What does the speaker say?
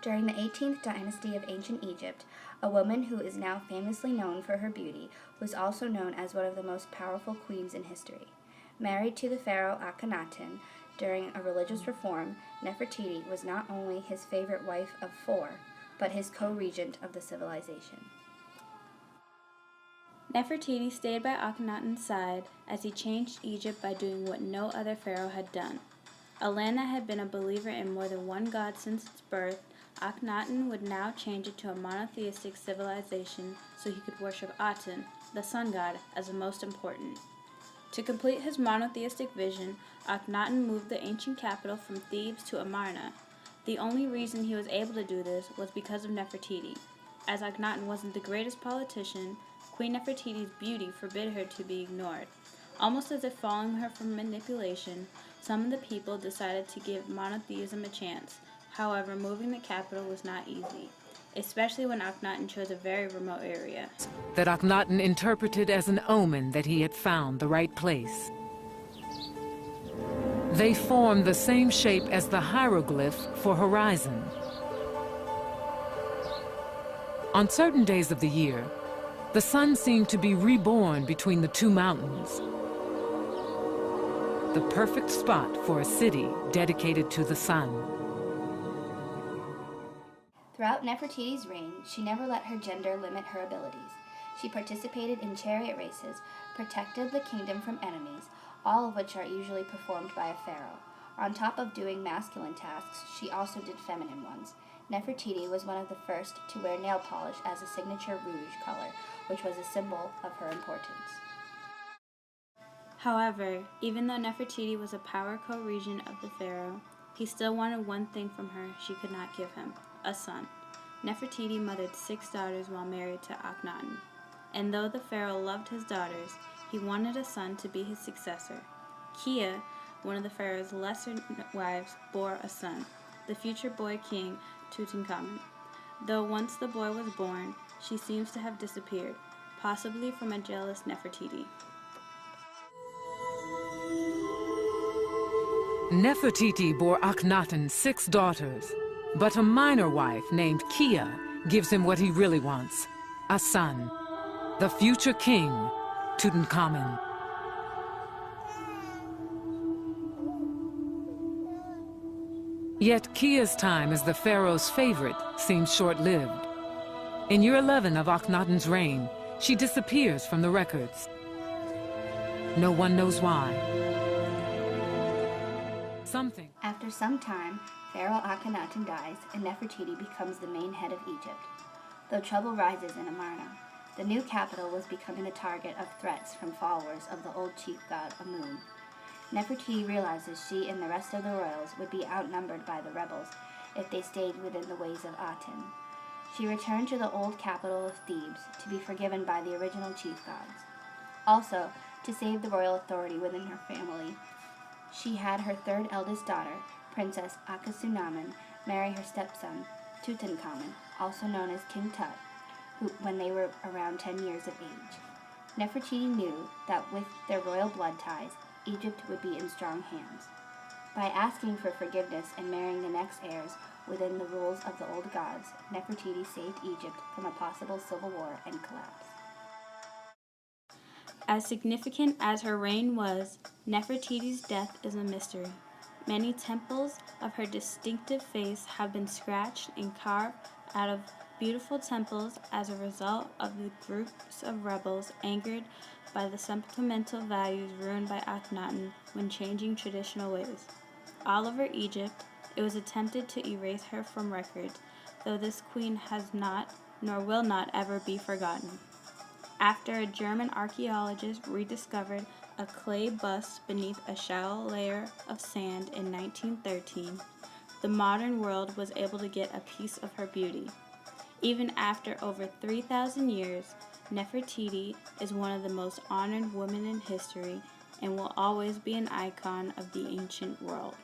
During the 18th dynasty of ancient Egypt, a woman who is now famously known for her beauty was also known as one of the most powerful queens in history. Married to the pharaoh Akhenaten during a religious reform, Nefertiti was not only his favorite wife of four, but his co-regent of the civilization. Nefertiti stayed by Akhenaten's side as he changed Egypt by doing what no other pharaoh had done. A land that had been a believer in more than one god since its birth, Akhenaten would now change it to a monotheistic civilization so he could worship Aten, the sun god, as the most important. To complete his monotheistic vision, Akhenaten moved the ancient capital from Thebes to Amarna. The only reason he was able to do this was because of Nefertiti. As Akhenaten wasn't the greatest politician, Queen Nefertiti's beauty forbid her to be ignored. Almost as if following her for manipulation, some of the people decided to give monotheism a chance. However, moving the capital was not easy, especially when Akhenaten chose a very remote area that Akhenaten interpreted as an omen that he had found the right place. They form the same shape as the hieroglyph for horizon. On certain days of the year, the sun seemed to be reborn between the two mountains. The perfect spot for a city dedicated to the sun. Throughout Nefertiti's reign, she never let her gender limit her abilities. She participated in chariot races, protected the kingdom from enemies, all of which are usually performed by a pharaoh. On top of doing masculine tasks, she also did feminine ones. Nefertiti was one of the first to wear nail polish as a signature rouge color, which was a symbol of her importance. However, even though Nefertiti was a power co-regent of the pharaoh, he still wanted one thing from her she could not give him: a son. Nefertiti mothered 6 daughters while married to Akhenaten, and though the pharaoh loved his daughters, he wanted a son to be his successor. Kia, one of the pharaoh's lesser wives, bore a son, the future boy king Tutankhamun. Though once the boy was born, she seems to have disappeared, possibly from a jealous Nefertiti. Nefertiti bore Akhenaten 6 daughters, but a minor wife named Kia gives him what he really wants: a son, the future king, Tutankhamun. Yet Kia's time as the pharaoh's favorite seems short-lived. In year 11 of Akhenaten's reign, she disappears from the records. No one knows why. After some time, Pharaoh Akhenaten dies, and Nefertiti becomes the main head of Egypt. Though trouble rises in Amarna, the new capital was becoming the target of threats from followers of the old chief god Amun. Nefertiti realizes she and the rest of the royals would be outnumbered by the rebels if they stayed within the ways of Aten. She returned to the old capital of Thebes to be forgiven by the original chief gods. Also, to save the royal authority within her family, she had her 3rd eldest daughter, Princess Akhenaten, marry her stepson, Tutankhamun, also known as King Tut, when they were around 10 years of age. Nefertiti knew that with their royal blood ties, Egypt would be in strong hands. By asking for forgiveness and marrying the next heirs within the rules of the old gods, Nefertiti saved Egypt from a possible civil war and collapse. As significant as her reign was, Nefertiti's death is a mystery. Many temples of her distinctive face have been scratched and carved out of beautiful temples as a result of the groups of rebels angered by the sentimental values ruined by Akhenaten when changing traditional ways. All over Egypt, it was attempted to erase her from records, though this queen has not, nor will not ever be forgotten. After a German archaeologist rediscovered a clay bust beneath a shallow layer of sand in 1913, the modern world was able to get a piece of her beauty. Even after over 3,000 years, Nefertiti is one of the most honored women in history and will always be an icon of the ancient world.